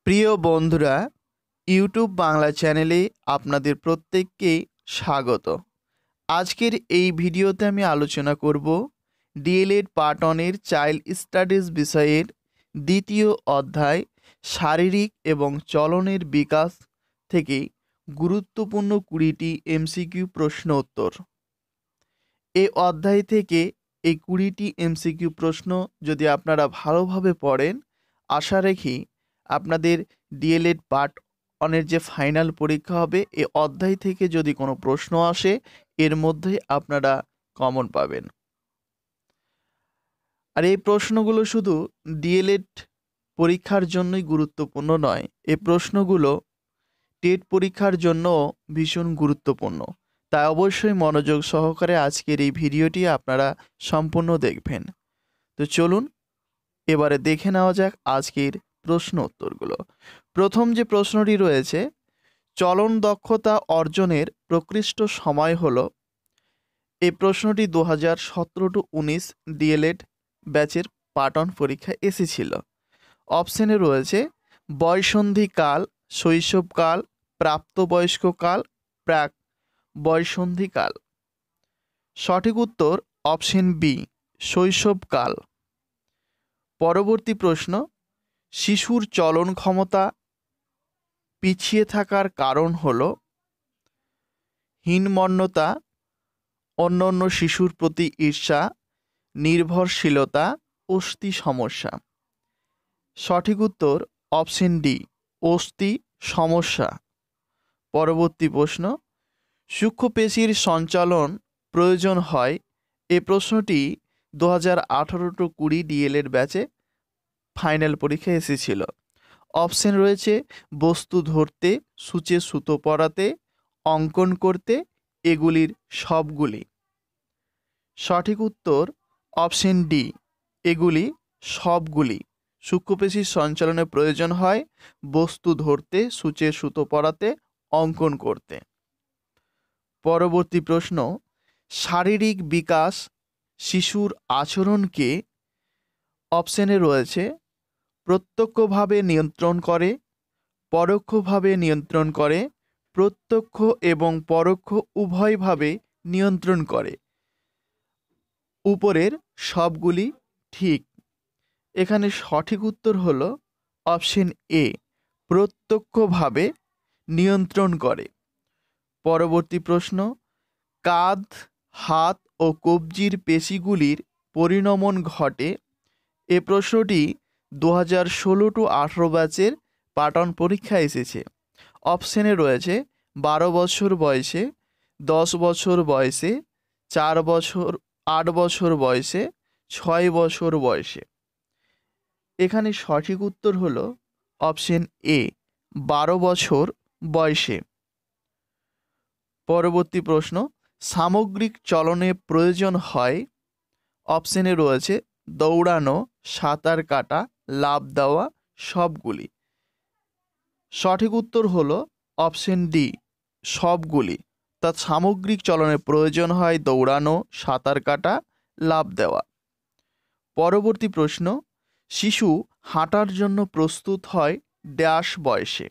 প্রিয় বন্ধুরা, ইউটিউব বাংলা চ্যানেলে আপনাদের প্রত্যেককেই স্বাগত। আজকের এই ভিডিওতে আমি আলোচনা করব ডিএলএড পার্ট 1 এর চাইল্ড স্টাডিজ বিষয়ের দ্বিতীয় অধ্যায় শারীরিক এবং চলনের বিকাশ থেকে গুরুত্বপূর্ণ 20টি এমসিকিউ প্রশ্ন উত্তর। এই অধ্যায় থেকে এই 20টি এমসিকিউ প্রশ্ন যদি আপনারা ভালোভাবে পড়েন, আশা রাখি আপনাদের ডিএলএড পার্ট 1 এর যে ফাইনাল পরীক্ষা হবে এই অধ্যায় থেকে যদি কোনো প্রশ্ন আসে এর মধ্যে আপনারা কমন পাবেন। আর এই প্রশ্নগুলো শুধু ডিএলএড পরীক্ষার জন্যই গুরুত্বপূর্ণ নয়, এই প্রশ্নগুলো টেট পরীক্ষার জন্য ভীষণ গুরুত্বপূর্ণ। তাই অবশ্যই মনোযোগ সহকারে আজকের এই ভিডিওটি আপনারা সম্পূর্ণ দেখবেন। তো চলুন এবারে দেখে নেওয়া যাক আজকের প্রশ্ন উত্তরগুলো। প্রথম যে প্রশ্নটি রয়েছে, চলন দক্ষতা অর্জনের প্রকৃষ্ট সময় হলো। এই প্রশ্নটি 2017-19 ডিএলএড ব্যাচের পার্ট 1 পরীক্ষায় এসেছিল। অপশনে রয়েছে বয়ঃসন্ধিকাল, শৈশবকাল, প্রাপ্তবয়স্ককাল, প্রাক বয়ঃসন্ধিকাল। সঠিক উত্তর অপশন বি, শৈশবকাল। পরবর্তী প্রশ্ন, শিশুর চলন ক্ষমতা পিছিয়ে থাকার কারণ হল হীনমন্যতা, অন্যান্য শিশুর প্রতি ঈর্ষা, নির্ভরশীলতা, অস্থি সমস্যা। সঠিক উত্তর অপশন ডি, অস্থি সমস্যা। পরবর্তী প্রশ্ন, সূক্ষ্মপেশির সঞ্চালন প্রয়োজন হয়। এই প্রশ্নটি 2018-20 ডিএলএড ব্যাচে ফাইনাল পরীক্ষায় এসেছিল। অপশন রয়েছে বস্তু ধরতে, সূচে সুতো পরাতে, অঙ্কন করতে, এগুলির সবগুলি। সঠিক উত্তর অপশন ডি, এগুলি সবগুলি। সূক্ষ্মপেশির সঞ্চালনের প্রয়োজন হয় বস্তু ধরতে, সূচে সুতো পরাতে, অঙ্কন করতে। পরবর্তী প্রশ্ন, শারীরিক বিকাশ শিশুর আচরণকে অপশনে রয়েছে প্রত্যক্ষভাবে নিয়ন্ত্রণ করে, পরোক্ষভাবে নিয়ন্ত্রণ করে, প্রত্যক্ষ এবং পরোক্ষ উভয়ভাবে নিয়ন্ত্রণ করে। উপরের সবগুলি ঠিক। এখানে সঠিক উত্তর হলো অপশন এ, প্রত্যক্ষভাবে নিয়ন্ত্রণ করে। পরবর্তী প্রশ্ন, কাঁধ, হাত ও কবজির পেশিগুলির পরিণমন ঘটে। এ প্রশ্নটি 2016-18 ব্যাচের পার্ট 1 পরীক্ষায় এসেছে। অপশনে রয়েছে 12 বছর বয়সে, 10 বছর বয়সে, 4 বছর, 8 বছর বয়সে, 6 বছর বয়সে। এখানে সঠিক উত্তর হলো অপশন এ, 12 বছর বয়সে। পরবর্তী প্রশ্ন, সামগ্রিক চলনে প্রয়োজন হয়। অপশনে রয়েছে দৌড়ানো, সাঁতার কাটা, লাফ দেওয়া, সবগুলি। সঠিক উত্তর হলো অপশন ডি, সবগুলি। তার সামগ্রিক চলনের প্রয়োজন হয় দৌড়ানো, সাঁতার কাটা, লাফ দেওয়া। পরবর্তী প্রশ্ন, শিশু হাঁটার জন্য প্রস্তুত হয় ড্যাশ বয়সে।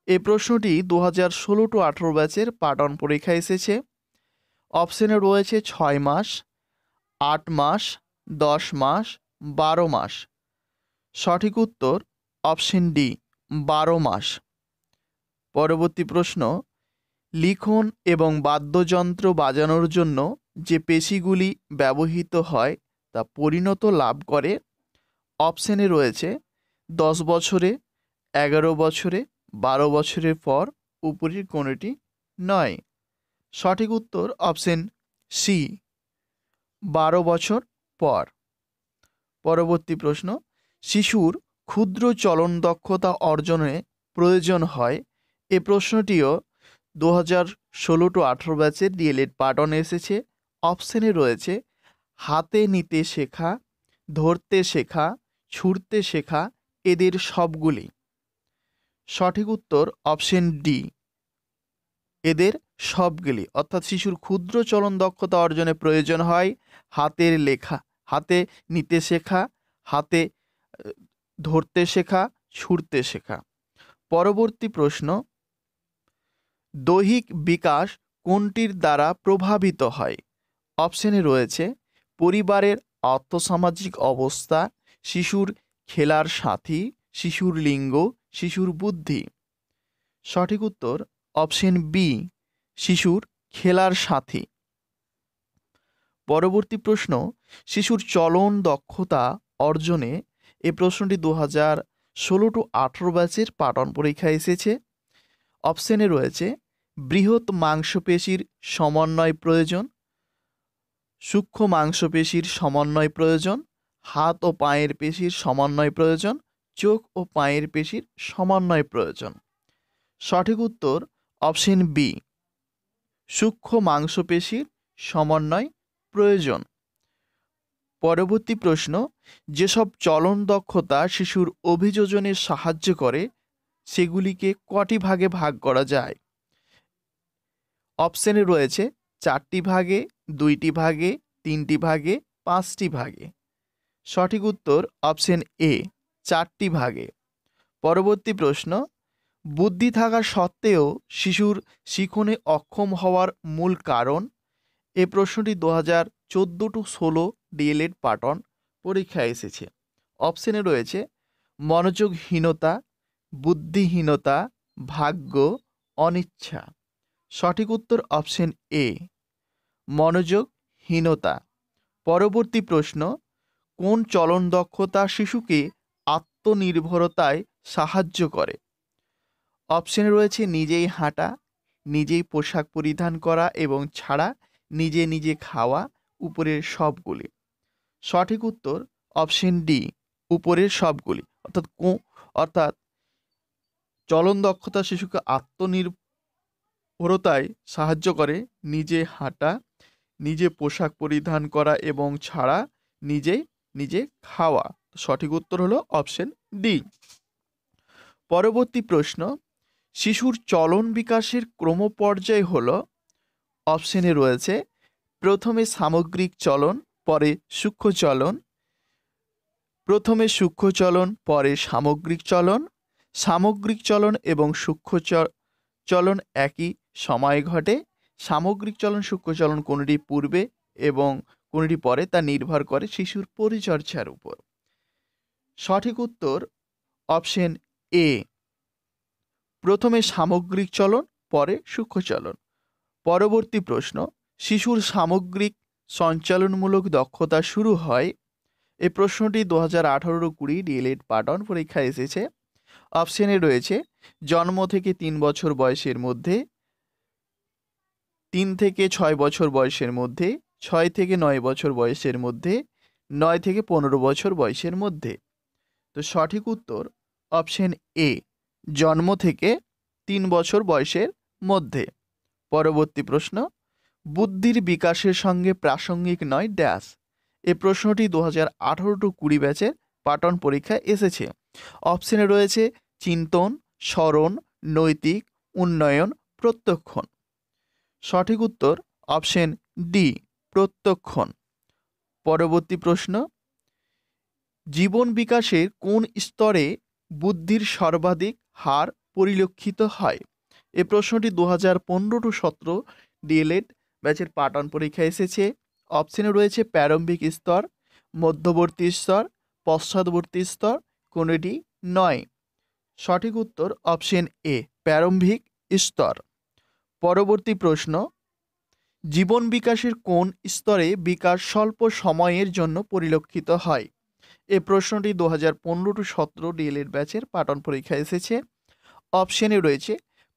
এই প্রশ্নটি 2016-18 ব্যাচের পার্ট 1 পরীক্ষায় এসেছে। অপশনে রয়েছে 6 মাস, 8 মাস, 10 মাস, 12 মাস। সঠিক উত্তর অপশন ডি, 12 মাস। পরবর্তী প্রশ্ন, লিখন এবং বাদ্যযন্ত্র বাজানোর জন্য যে পেশিগুলি ব্যবহৃত হয় তা পরিণত লাভ করে। অপশনে রয়েছে 10 বছরে, 11 বছরে, 12 বছরের পর, উপরের কোনোটি নয়। সঠিক উত্তর অপশন সি, 12 বছর পর। পরবর্তী প্রশ্ন, শিশুর ক্ষুদ্র চলন দক্ষতা অর্জনে প্রয়োজন হয়। এ প্রশ্নটিও 2016-18 ব্যাচের ডিএলএড পার্ট 1 এসেছে। অপশনে রয়েছে হাতে নিতে শেখা, ধরতে শেখা, ছুঁড়তে শেখা, এদের সবগুলি। সঠিক উত্তর অপশন ডি, এদের সবগুলি। অর্থাৎ শিশুর ক্ষুদ্র চলন দক্ষতা অর্জনে প্রয়োজন হয় হাতের লেখা, হাতে নিতে শেখা, হাতে ধরতে শেখা, ছুঁড়তে শেখা। পরবর্তী প্রশ্ন, দৈহিক বিকাশ কোনটির দ্বারা প্রভাবিত হয়? অপশনে রয়েছে পরিবারের আর্থসামাজিক অবস্থা, শিশুর খেলার সাথী, শিশুর লিঙ্গ, শিশুর বুদ্ধি। সঠিক উত্তর অপশন বি, শিশুর খেলার সাথী। পরবর্তী প্রশ্ন, শিশুর চলন দক্ষতা অর্জনে, এই প্রশ্নটি 2016-18 ব্যাচের পাঠন পরীক্ষায় এসেছে। অপশনে রয়েছে বৃহৎ মাংসপেশির সমন্বয় প্রয়োজন, সূক্ষ্ম মাংসপেশির সমন্বয় প্রয়োজন, হাত ও পায়ের পেশির সমন্বয় প্রয়োজন, চোখ ও পায়ের পেশির সমন্বয় প্রয়োজন। সঠিক উত্তর অপশন বি, সূক্ষ্ম মাংসপেশির সমন্বয় প্রয়োজন। পরবর্তী প্রশ্ন, যেসব চলন দক্ষতা শিশুর অভিযোজনে সাহায্য করে সেগুলিকে কটি ভাগে ভাগ করা যায়? অপশনে রয়েছে 4টি ভাগে, 2টি ভাগে, 3টি ভাগে, 5টি ভাগে। সঠিক উত্তর অপশন এ, 4টি ভাগে। পরবর্তী প্রশ্ন, বুদ্ধি থাকা সত্ত্বেও শিশুর শিখনে অক্ষম হওয়ার মূল কারণ? এই প্রশ্নটি 2014-16 ডিএলএড পাঠন পরীক্ষায় এসেছে। অপশনে রয়েছে মনোযোগহীনতা, বুদ্ধিহীনতা, ভাগ্য, অনিচ্ছা। সঠিক উত্তর অপশন এ, মনোযোগহীনতা। পরবর্তী প্রশ্ন, কোন চলন দক্ষতা শিশুকে আত্মনির্ভরতায় সাহায্য করে? অপশনে রয়েছে নিজেই হাঁটা, নিজেই পোশাক পরিধান করা এবং ছাড়া, নিজে নিজে খাওয়া, উপরের সবগুলি। সঠিক উত্তর অপশন ডি, উপরের সবগুলি। অর্থাৎ চলন দক্ষতা শিশুকে আত্মনির্ভরতায় সাহায্য করে নিজে হাঁটা, নিজে পোশাক পরিধান করা এবং ছাড়া, নিজে নিজে খাওয়া। সঠিক উত্তর হলো অপশন ডি। পরবর্তী প্রশ্ন, শিশুর চলন বিকাশের ক্রমপর্যায় হলো? অপশনে রয়েছে প্রথমে সামগ্রিক চলন, পরে সূক্ষ্ম চলন, প্রথমে সূক্ষ্ম চলন, পরে সামগ্রিক চলন, সামগ্রিক চলন এবং সূক্ষ্ম চলন একই সময়ে ঘটে, সামগ্রিক চলন সূক্ষ্ম চলন কোনটি পূর্বে এবং কোনটি পরে তা নির্ভর করে শিশুর পরিচর্যার উপর। সঠিক উত্তর অপশন এ, প্রথমে সামগ্রিক চলন, পরে সূক্ষ্ম চলন। পরবর্তী প্রশ্ন, শিশুর সামগ্রিক সঞ্চালনমূলক দক্ষতা শুরু হয়? এই প্রশ্নটি 2018-20 ডিএলএড পাঠন পরীক্ষায় এসেছে। অপশনে রয়েছে জন্ম থেকে 3 বছর বয়সের মধ্যে, 3 থেকে 6 বছর বয়সের মধ্যে, 6 থেকে 9 বছর বয়সের মধ্যে, 9 থেকে 15 বছর বয়সের মধ্যে। তো সঠিক উত্তর অপশন এ, জন্ম থেকে 3 বছর বয়সের মধ্যে। পরবর্তী প্রশ্ন, বুদ্ধির বিকাশের সঙ্গে প্রাসঙ্গিক নয় ড্যাশ। এই প্রশ্নটি 2018-20 ব্যাচের পাঠন পরীক্ষায় এসেছে। অপশনে রয়েছে চিন্তন, স্মরণ, নৈতিক, উন্নয়ন, প্রত্যক্ষণ। সঠিক উত্তর অপশন ডি, প্রত্যক্ষণ। পরবর্তী প্রশ্ন, জীবন বিকাশের কোন স্তরে বুদ্ধির সর্বাধিক হার পরিলক্ষিত হয়? এই প্রশ্নটি 2015-17 ডিএলএড ব্যাচের পাঠন পরীক্ষায় এসেছে। অপশনে রয়েছে প্রারম্ভিক স্তর, মধ্যবর্তী স্তর, পশ্চাৎবর্তী স্তর, কোনটি নয়। সঠিক উত্তর অপশন এ, প্রারম্ভিক স্তর। পরবর্তী প্রশ্ন, জীবন বিকাশের কোন স্তরে বিকাশ স্বল্প সময়ের জন্য পরিলক্ষিত হয়? এই প্রশ্নটি 2015-17 ডিএলএড ব্যাচের পাঠন পরীক্ষায় এসেছে। অপশনে রয়েছে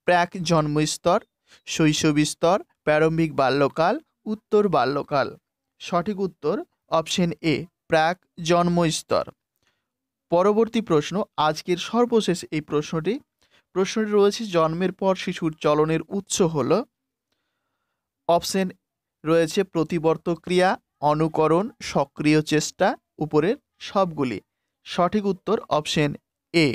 প্রাক জন্ম স্তর, শৈশব স্তর, প্রারম্ভিক বাল্যকাল, উত্তর বাল্যকাল। সঠিক উত্তর অপশন এ, প্রাক জন্ম স্তর। পরবর্তী প্রশ্ন, আজকের সর্বশেষ এই প্রশ্নটি রয়েছে জন্মের পর শিশুর চলনের উৎস হল? অপশন রয়েছে প্রতিবর্ত ক্রিয়া, অনুকরণ, সক্রিয় চেষ্টা, উপরের সবগুলি। সঠিক উত্তর অপশন এ,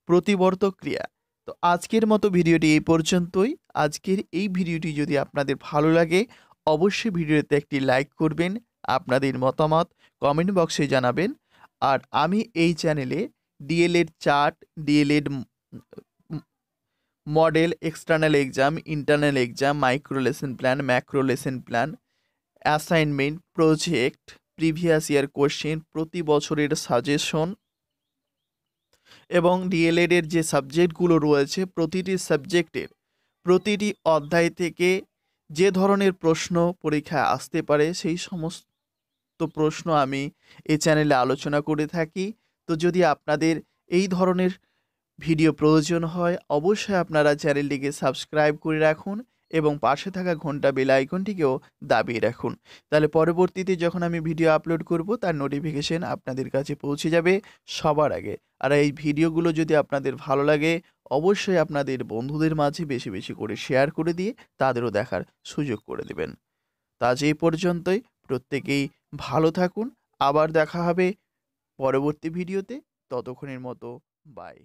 প্রতিবর্ত ক্রিয়া। তো আজকের মতো ভিডিওটি এই পর্যন্তই। আজকের এই ভিডিওটি যদি আপনাদের ভালো লাগে অবশ্যই ভিডিওতে একটি লাইক করবেন, আপনাদের মতামত কমেন্ট বক্সে জানাবেন। আর আমি এই চ্যানেলে DElEd chart, DElEd model, external exam, internal exam, micro lesson plan, macro lesson plan, assignment, project, previous year question, প্রতি বছরের সাজেশন এবং ডিএলএড এর যে সাবজেক্টগুলো রয়েছে প্রতিটি সাবজেক্টের প্রতিটি অধ্যায় থেকে যে ধরনের প্রশ্ন পরীক্ষায় আসতে পারে সেই সমস্ত প্রশ্ন আমি এই চ্যানেলে আলোচনা করে থাকি। তো যদি আপনাদের এই ধরনের ভিডিও প্রয়োজন হয় অবশ্যই আপনারা চ্যানেলটিকে সাবস্ক্রাইব করে রাখুন এবং পাশে থাকা ঘন্টা বেল আইকনটিকেও দাবিয়ে রাখুন। তাহলে পরবর্তীতে যখন আমি ভিডিও আপলোড করব তার নোটিফিকেশন আপনাদের কাছে পৌঁছে যাবে সবার আগে। আর এই ভিডিওগুলো যদি আপনাদের ভালো লাগে অবশ্যই আপনাদের বন্ধুদের মাঝে বেশি বেশি করে শেয়ার করে দিয়ে তাদেরও দেখার সুযোগ করে দেবেন। তো আজ এই পর্যন্তই, প্রত্যেকেই ভালো থাকুন। আবার দেখা হবে পরবর্তী ভিডিওতে, ততক্ষণের মতো বাই।